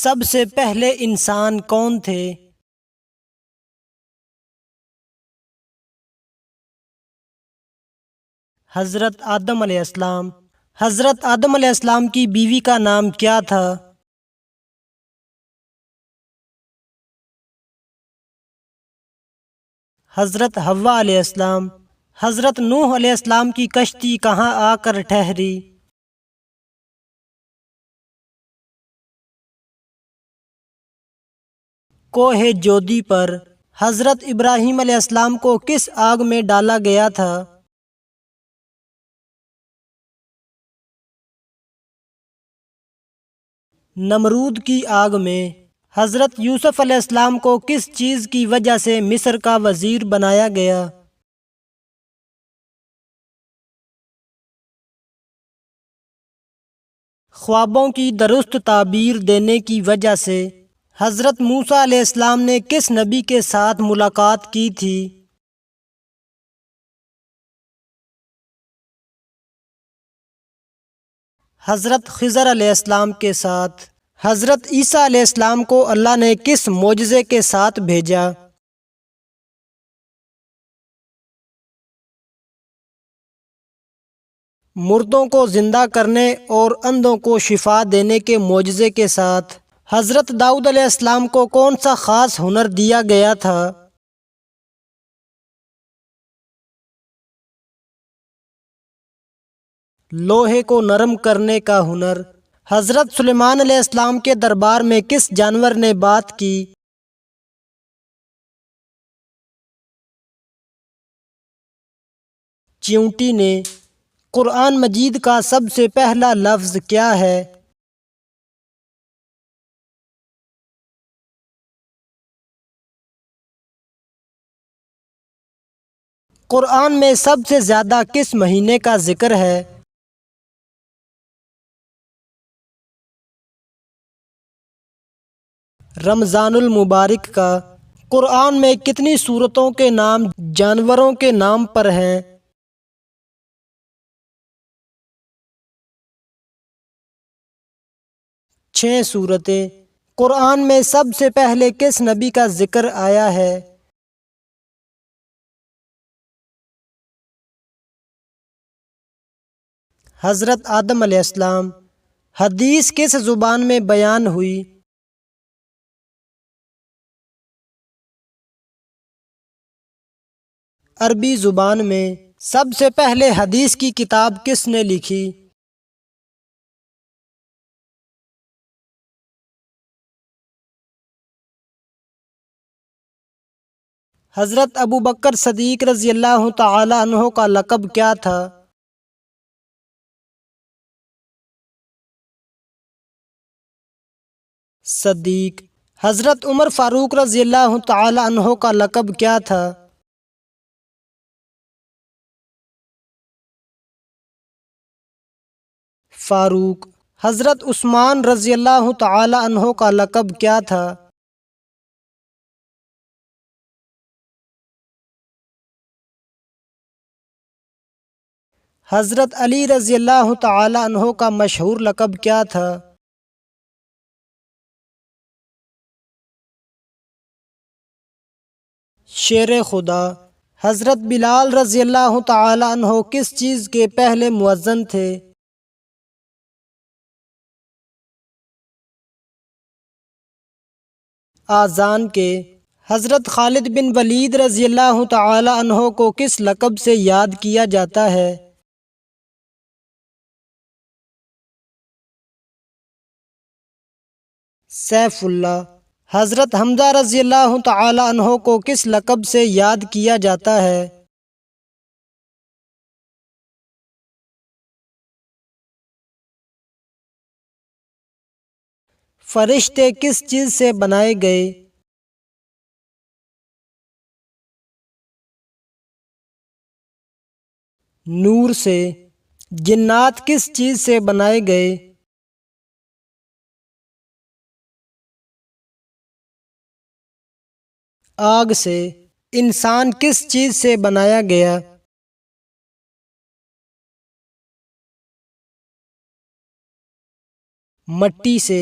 سب سے پہلے انسان کون تھے؟ حضرت آدم علیہ السلام۔ حضرت آدم علیہ السلام کی بیوی کا نام کیا تھا؟ حضرت حوا علیہ السلام۔ حضرت نوح علیہ السلام کی کشتی کہاں آ کر ٹھہری؟ کوہ جودی پر۔ حضرت ابراہیم علیہ السلام کو کس آگ میں ڈالا گیا تھا؟ نمرود کی آگ میں۔ حضرت یوسف علیہ السلام کو کس چیز کی وجہ سے مصر کا وزیر بنایا گیا؟ خوابوں کی درست تعبیر دینے کی وجہ سے۔ حضرت موسیٰ علیہ السلام نے کس نبی کے ساتھ ملاقات کی تھی؟ حضرت خضر علیہ السلام کے ساتھ۔ حضرت عیسیٰ علیہ السلام کو اللہ نے کس معجزے کے ساتھ بھیجا؟ مردوں کو زندہ کرنے اور اندھوں کو شفا دینے کے معجزے کے ساتھ۔ حضرت داؤد علیہ السلام کو کون سا خاص ہنر دیا گیا تھا؟ لوہے کو نرم کرنے کا ہنر۔ حضرت سلیمان علیہ السلام کے دربار میں کس جانور نے بات کی؟ چیونٹی نے۔ قرآن مجید کا سب سے پہلا لفظ کیا ہے؟ قرآن میں سب سے زیادہ کس مہینے کا ذکر ہے؟ رمضان المبارک کا۔ قرآن میں کتنی سورتوں کے نام جانوروں کے نام پر ہیں؟ 6 سورتیں۔ قرآن میں سب سے پہلے کس نبی کا ذکر آیا ہے؟ حضرت آدم علیہ السلام۔ حدیث کس زبان میں بیان ہوئی؟ عربی زبان میں۔ سب سے پہلے حدیث کی کتاب کس نے لکھی؟ حضرت ابوبکر صدیق رضی اللہ تعالی عنہ کا لقب کیا تھا؟ صدیق۔ حضرت عمر فاروق رضی اللہ تعالی عنہ کا لقب کیا تھا؟ فاروق۔ حضرت عثمان رضی اللہ تعالی عنہ کا لقب کیا تھا؟ حضرت علی رضی اللہ تعالی عنہ کا مشہور لقب کیا تھا؟ شیر خدا۔ حضرت بلال رضی اللہ تعالی عنہ کس چیز کے پہلے مؤذن تھے؟ اذان کے۔ حضرت خالد بن ولید رضی اللہ تعالی عنہ کو کس لقب سے یاد کیا جاتا ہے؟ سیف اللہ۔ حضرت حمزہ رضی اللہ تعالی عنہ کو کس لقب سے یاد کیا جاتا ہے؟ فرشتے کس چیز سے بنائے گئے؟ نور سے۔ جنات کس چیز سے بنائے گئے؟ آگ سے۔ انسان کس چیز سے بنایا گیا؟ مٹی سے۔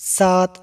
7।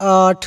8।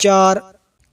4।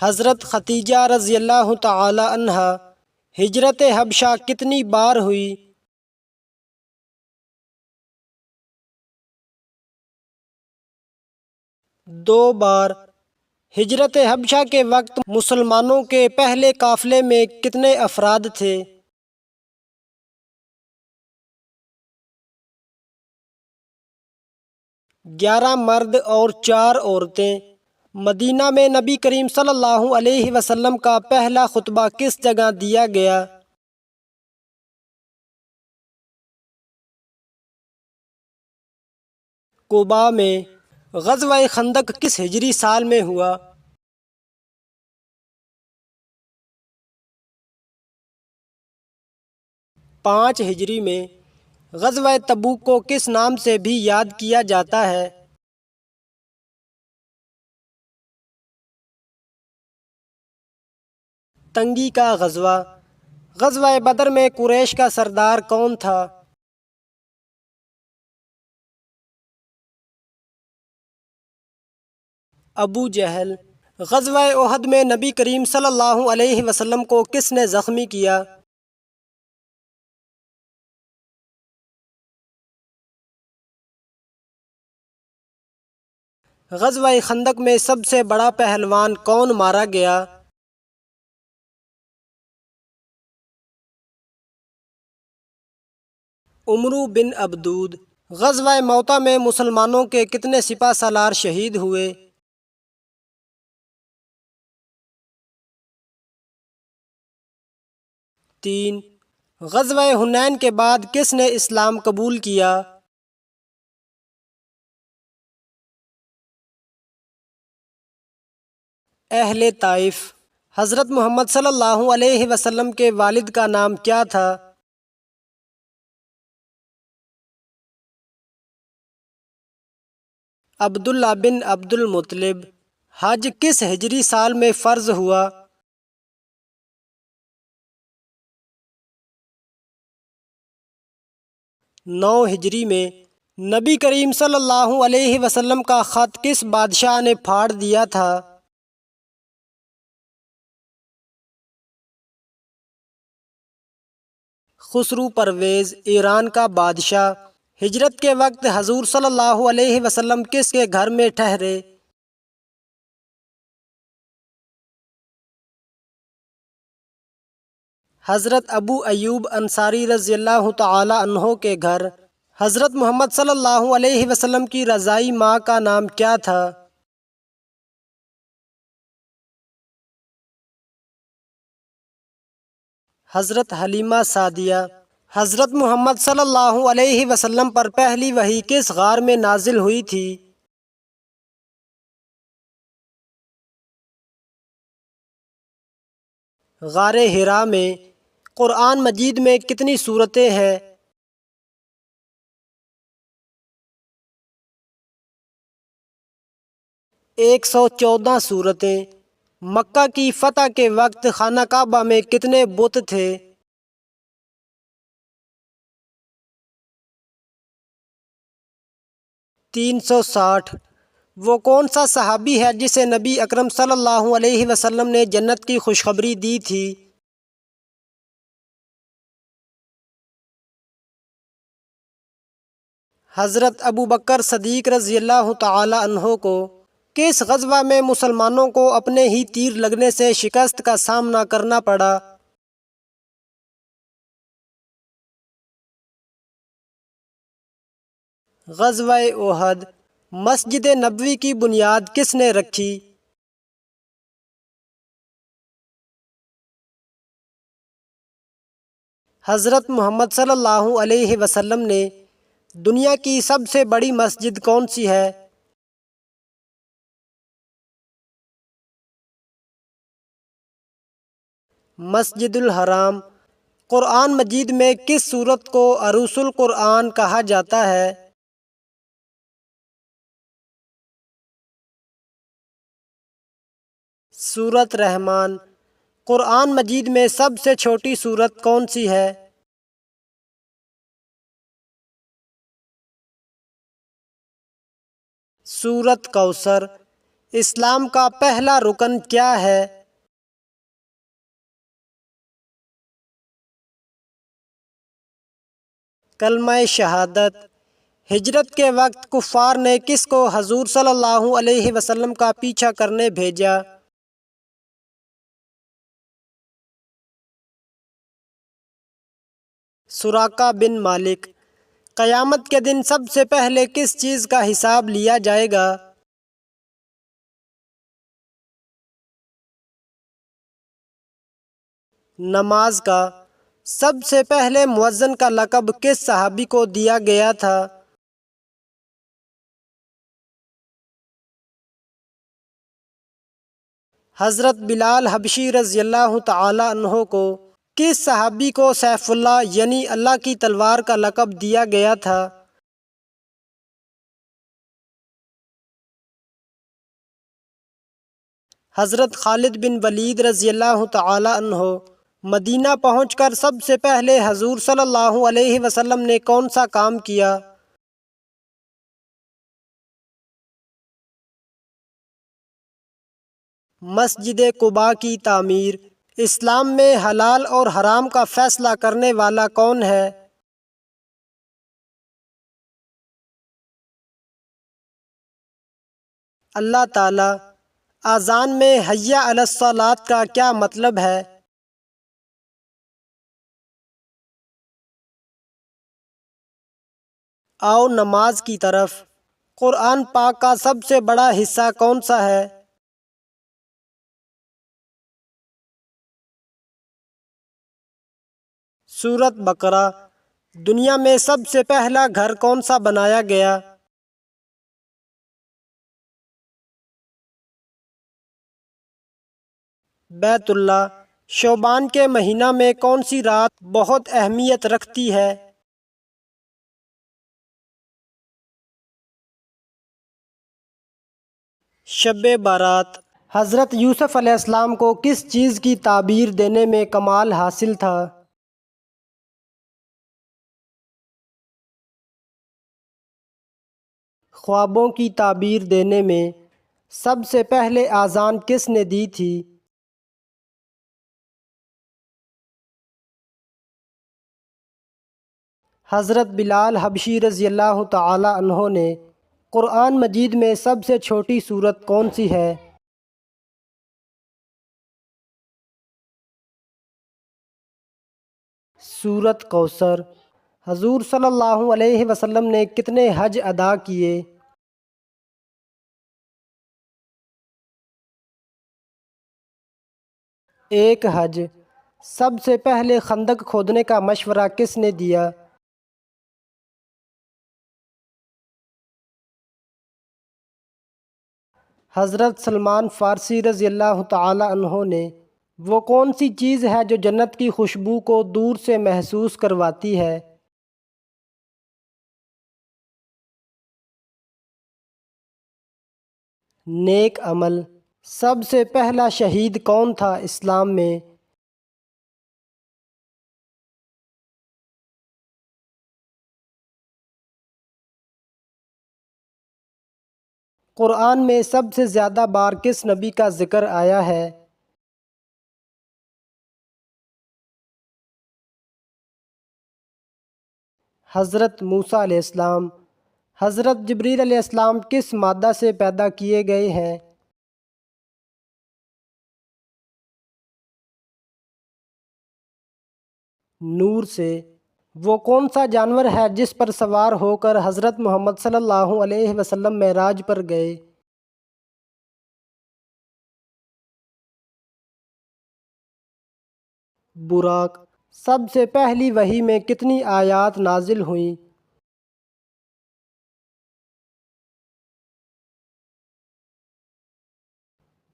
حضرت ختیجہ رضی اللہ تعالی عنہا ہجرت حبشہ کتنی بار ہوئی؟ 2 بار۔ ہجرت حبشہ کے وقت مسلمانوں کے پہلے قافلے میں کتنے افراد تھے؟ 11 مرد اور 4 عورتیں۔ مدینہ میں نبی کریم صلی اللہ علیہ وسلم کا پہلا خطبہ کس جگہ دیا گیا؟ قباء میں۔ غزوہ خندق کس ہجری سال میں ہوا؟ 5 ہجری میں۔ غزوہ تبوک کو کس نام سے بھی یاد کیا جاتا ہے؟ تنگی کا غزوہ۔ غزوہ بدر میں قریش کا سردار کون تھا؟ 'ابو جہل'۔ غزوہ احد میں نبی کریم صلی اللہ علیہ وسلم کو کس نے زخمی کیا؟ غزوہ خندق میں سب سے بڑا پہلوان کون مارا گیا؟ عمرو بن عبدود۔ غزوہ موطا میں مسلمانوں کے کتنے سپہ سالار شہید ہوئے؟ 3۔ غزوہ حنین کے بعد کس نے اسلام قبول کیا؟ اہل طائف۔ حضرت محمد صلی اللہ علیہ وسلم کے والد کا نام کیا تھا؟ عبداللہ بن عبد المطلب۔ حج کس ہجری سال میں فرض ہوا؟ 9 ہجری میں۔ نبی کریم صلی اللہ علیہ وسلم کا خط کس بادشاہ نے پھاڑ دیا تھا؟ خسرو پرویز، ایران کا بادشاہ۔ ہجرت کے وقت حضور صلی اللہ علیہ وسلم کس کے گھر میں ٹھہرے؟ حضرت ابو ایوب انصاری رضی اللہ تعالی عنہ کے گھر۔ حضرت محمد صلی اللہ علیہ وسلم کی رضائی ماں کا نام کیا تھا؟ حضرت حلیمہ سعدیہ۔ حضرت محمد صلی اللہ علیہ وسلم پر پہلی وحی کس غار میں نازل ہوئی تھی؟ غار حرا میں۔ قرآن مجید میں کتنی سورتیں ہیں؟ 114 سورتیں۔ مکہ کی فتح کے وقت خانہ کعبہ میں کتنے بت تھے؟ 360۔ وہ کون سا صحابی ہے جسے نبی اکرم صلی اللہ علیہ وسلم نے جنت کی خوشخبری دی تھی؟ حضرت ابوبکر صدیق رضی اللہ تعالی عنہ کو کس غزوہ میں مسلمانوں کو اپنے ہی تیر لگنے سے شکست کا سامنا کرنا پڑا؟ غزوہ احد۔ مسجد نبوی کی بنیاد کس نے رکھی؟ حضرت محمد صلی اللہ علیہ وسلم نے۔ دنیا کی سب سے بڑی مسجد کون سی ہے؟ مسجد الحرام۔ قرآن مجید میں کس سورت کو عروس القرآن کہا جاتا ہے؟ سورۃ رحمان۔ قرآن مجید میں سب سے چھوٹی سورت کون سی ہے؟ سورۃ کوثر۔ اسلام کا پہلا رکن کیا ہے؟ کلمہ شہادت۔ ہجرت کے وقت کفار نے کس کو حضور صلی اللہ علیہ وسلم کا پیچھا کرنے بھیجا؟ سراقہ بن مالک۔ قیامت کے دن سب سے پہلے کس چیز کا حساب لیا جائے گا؟ نماز کا۔ سب سے پہلے مؤذن کا لقب کس صحابی کو دیا گیا تھا؟ حضرت بلال حبشی رضی اللہ تعالی عنہ کو کس صحابی کو سیف اللہ یعنی اللہ کی تلوار کا لقب دیا گیا تھا؟ حضرت خالد بن ولید رضی اللہ تعالی عنہ۔ مدینہ پہنچ کر سب سے پہلے حضور صلی اللہ علیہ وسلم نے کون سا کام کیا؟ مسجد قباء کی تعمیر۔ اسلام میں حلال اور حرام کا فیصلہ کرنے والا کون ہے؟ اللہ تعالی۔ اذان میں حی علی الصلاۃ کا کیا مطلب ہے؟ آؤ نماز کی طرف۔ قرآن پاک کا سب سے بڑا حصہ کون سا ہے؟ سورۃ بقرہ۔ دنیا میں سب سے پہلا گھر کون سا بنایا گیا؟ بیت اللہ۔ شعبان کے مہینہ میں کون سی رات بہت اہمیت رکھتی ہے؟ شب بارات۔ حضرت یوسف علیہ السلام کو کس چیز کی تعبیر دینے میں کمال حاصل تھا؟ خوابوں کی تعبیر دینے میں سب سے پہلے اذان کس نے دی تھی؟ حضرت بلال حبشی رضی اللہ تعالی عنہ نے۔ قرآن مجید میں سب سے چھوٹی سورت کون سی ہے؟ سورۃ کوثر۔ حضور صلی اللہ علیہ وسلم نے کتنے حج ادا کیے؟ ایک حج۔ سب سے پہلے خندق کھودنے کا مشورہ کس نے دیا؟ حضرت سلمان فارسی رضی اللہ تعالی عنہ نے۔ وہ کون سی چیز ہے جو جنت کی خوشبو کو دور سے محسوس کرواتی ہے؟ نیک عمل۔ سب سے پہلا شہید کون تھا اسلام میں؟ قرآن میں سب سے زیادہ بار کس نبی کا ذکر آیا ہے؟ حضرت موسیٰ علیہ السلام۔ حضرت جبریل علیہ السلام کس مادہ سے پیدا کیے گئے ہیں؟ نور سے۔ وہ کون سا جانور ہے جس پر سوار ہو کر حضرت محمد صلی اللہ علیہ وسلم معراج پر گئے؟ براق۔ سب سے پہلی وحی میں کتنی آیات نازل ہوئیں؟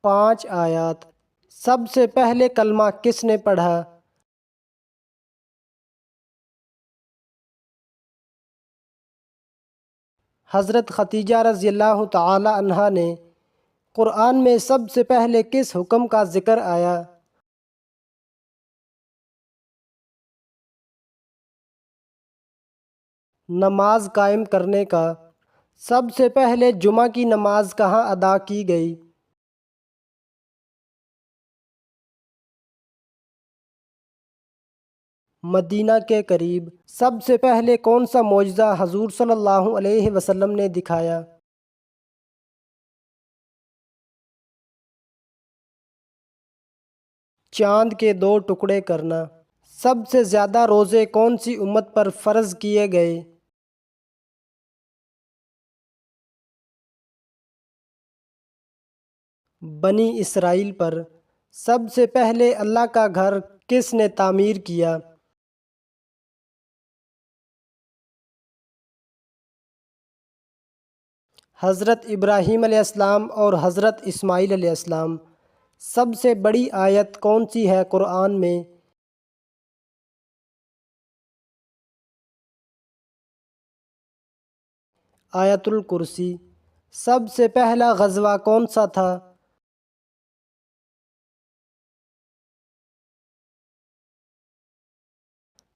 5 آیات۔ سب سے پہلے کلمہ کس نے پڑھا؟ حضرت خدیجہ رضی اللہ تعالی عنہا نے۔ قرآن میں سب سے پہلے کس حکم کا ذکر آیا؟ نماز قائم کرنے کا۔ سب سے پہلے جمعہ کی نماز کہاں ادا کی گئی؟ مدینہ کے قریب سب سے پہلے کون سا معجزہ حضور صلی اللہ علیہ وسلم نے دکھایا؟ چاند کے 2 ٹکڑے کرنا۔ سب سے زیادہ روزے کون سی امت پر فرض کیے گئے؟ بنی اسرائیل پر۔ سب سے پہلے اللہ کا گھر کس نے تعمیر کیا؟ حضرت ابراہیم علیہ السلام اور حضرت اسماعیل علیہ السلام۔ سب سے بڑی آیت کون سی ہے قرآن میں؟ آیت الکرسی۔ سب سے پہلا غزوہ کون سا تھا؟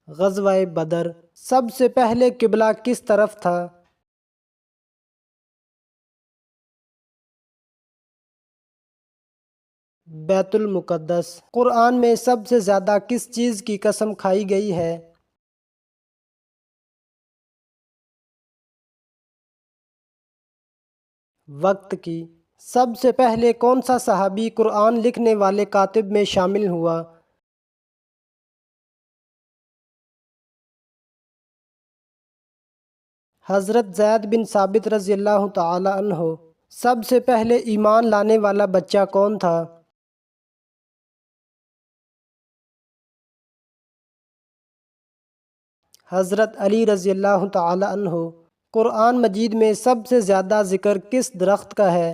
غزوہ بدر۔ سب سے پہلے قبلہ کس طرف تھا؟ بیت المقدس۔ قرآن میں سب سے زیادہ کس چیز کی قسم کھائی گئی ہے؟ وقت کی۔ سب سے پہلے کون سا صحابی قرآن لکھنے والے کاتب میں شامل ہوا؟ حضرت زید بن ثابت رضی اللہ تعالی عنہ۔ سب سے پہلے ایمان لانے والا بچہ کون تھا؟ حضرت علی رضی اللہ تعالی عنہ۔ قرآن مجید میں سب سے زیادہ ذکر کس درخت کا ہے؟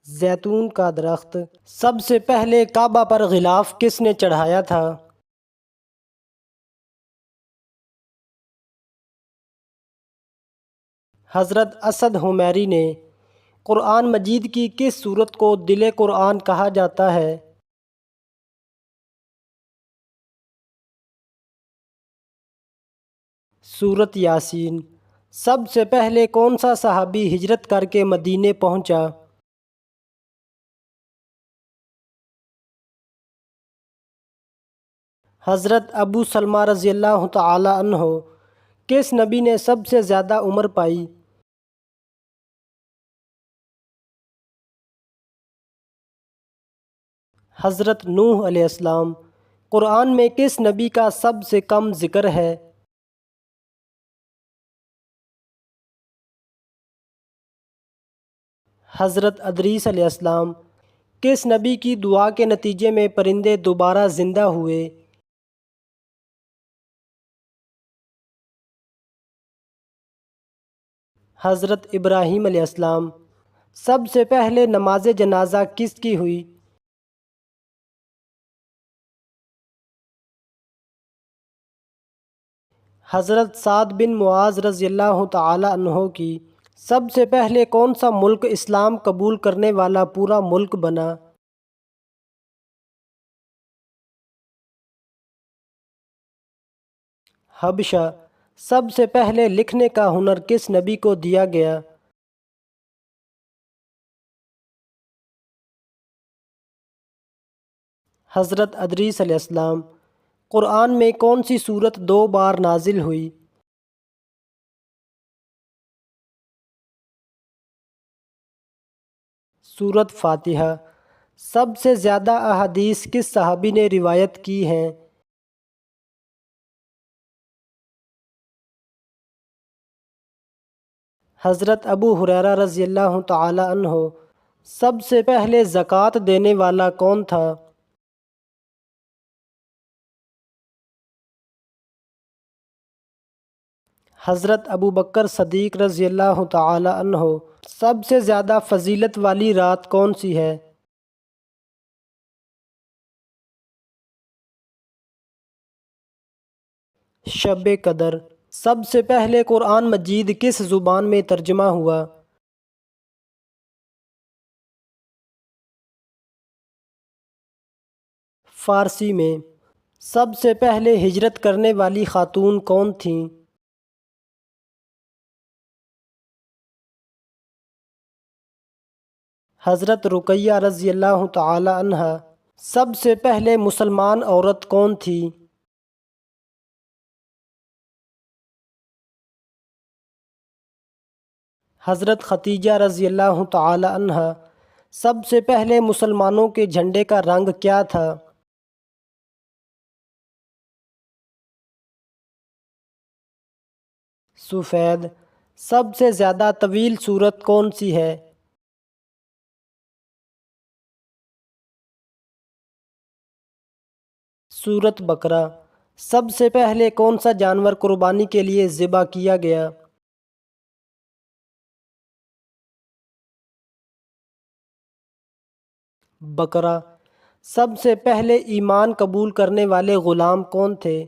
زیتون کا درخت۔ سب سے پہلے کعبہ پر غلاف کس نے چڑھایا تھا؟ حضرت اسد حمیری نے۔ قرآن مجید کی کس سورت کو دل قرآن کہا جاتا ہے؟ سورت یاسین۔ سب سے پہلے کون سا صحابی ہجرت کر کے مدینے پہنچا؟ حضرت ابو سلمہ رضی اللہ تعالی عنہ۔ کس نبی نے سب سے زیادہ عمر پائی؟ حضرت نوح علیہ السلام۔ قرآن میں کس نبی کا سب سے کم ذکر ہے؟ حضرت ادریس علیہ السلام۔ کس نبی کی دعا کے نتیجے میں پرندے دوبارہ زندہ ہوئے؟ حضرت ابراہیم علیہ السلام۔ سب سے پہلے نماز جنازہ کس کی ہوئی؟ حضرت سعد بن معاذ رضی اللہ تعالی عنہ کی۔ سب سے پہلے کون سا ملک اسلام قبول کرنے والا پورا ملک بنا؟ حبشہ۔ سب سے پہلے لکھنے کا ہنر کس نبی کو دیا گیا؟ حضرت ادریس علیہ السلام۔ قرآن میں کون سی سورت 2 بار نازل ہوئی؟ سورت فاتحہ۔ سب سے زیادہ احادیث کس صحابی نے روایت کی ہیں؟ حضرت ابو ہریرہ رضی اللہ تعالی عنہ۔ سب سے پہلے زکوٰۃ دینے والا کون تھا؟ حضرت ابو بکر صدیق رضی اللہ تعالی عنہ۔ سب سے زیادہ فضیلت والی رات کون سی ہے؟ شب قدر۔ سب سے پہلے قرآن مجید کس زبان میں ترجمہ ہوا؟ فارسی میں۔ سب سے پہلے ہجرت کرنے والی خاتون کون تھیں؟ حضرت رقیہ رضی اللہ تعالی عنہا سب سے پہلے مسلمان عورت کون تھی؟ حضرت ختیجہ رضی اللہ تعالی عنہا سب سے پہلے مسلمانوں کے جھنڈے کا رنگ کیا تھا؟ سفید۔ سب سے زیادہ طویل سورت کون سی ہے؟ سورت بقرہ۔ سب سے پہلے کون سا جانور قربانی کے لیے ذبح کیا گیا؟ بقرہ۔ سب سے پہلے ایمان قبول کرنے والے غلام کون تھے؟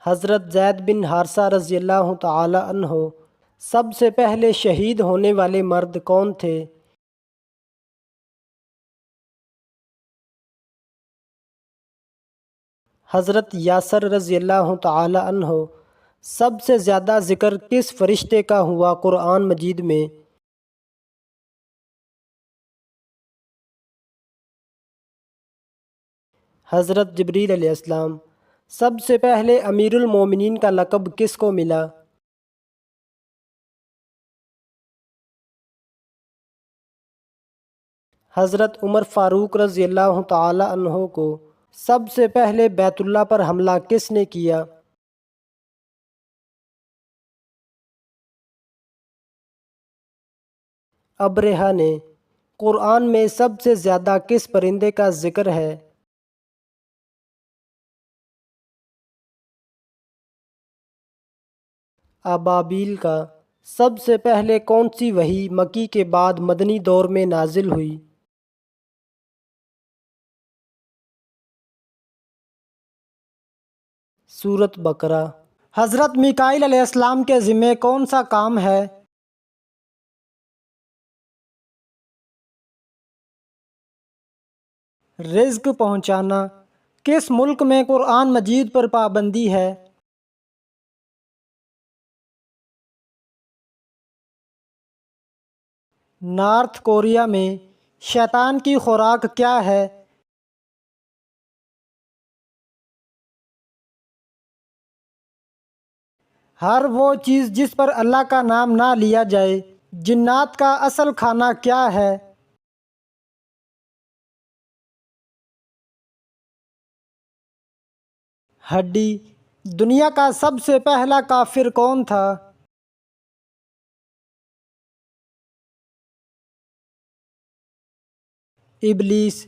حضرت زید بن حارثہ رضی اللہ تعالی عنہ۔ سب سے پہلے شہید ہونے والے مرد کون تھے؟ حضرت یاسر رضی اللہ تعالی عنہ۔ سب سے زیادہ ذکر کس فرشتے کا ہوا قرآن مجید میں؟ حضرت جبریل علیہ السلام۔ سب سے پہلے امیر المومنین کا لقب کس کو ملا؟ حضرت عمر فاروق رضی اللہ تعالی عنہ کو سب سے پہلے بیت اللہ پر حملہ کس نے کیا؟ ابرہہ نے۔ قرآن میں سب سے زیادہ کس پرندے کا ذکر ہے؟ ابابیل کا۔ سب سے پہلے کون سی وحی مکی کے بعد مدنی دور میں نازل ہوئی؟ سورت بقرہ۔ حضرت میکائیل علیہ السلام کے ذمہ کون سا کام ہے؟ رزق پہنچانا۔ کس ملک میں قرآن مجید پر پابندی ہے؟ نارتھ کوریا میں۔ شیطان کی خوراک کیا ہے؟ ہر وہ چیز جس پر اللہ کا نام نہ لیا جائے۔ جنات کا اصل کھانا کیا ہے؟ ہڈی۔ دنیا کا سب سے پہلا کافر کون تھا؟ ابلیس۔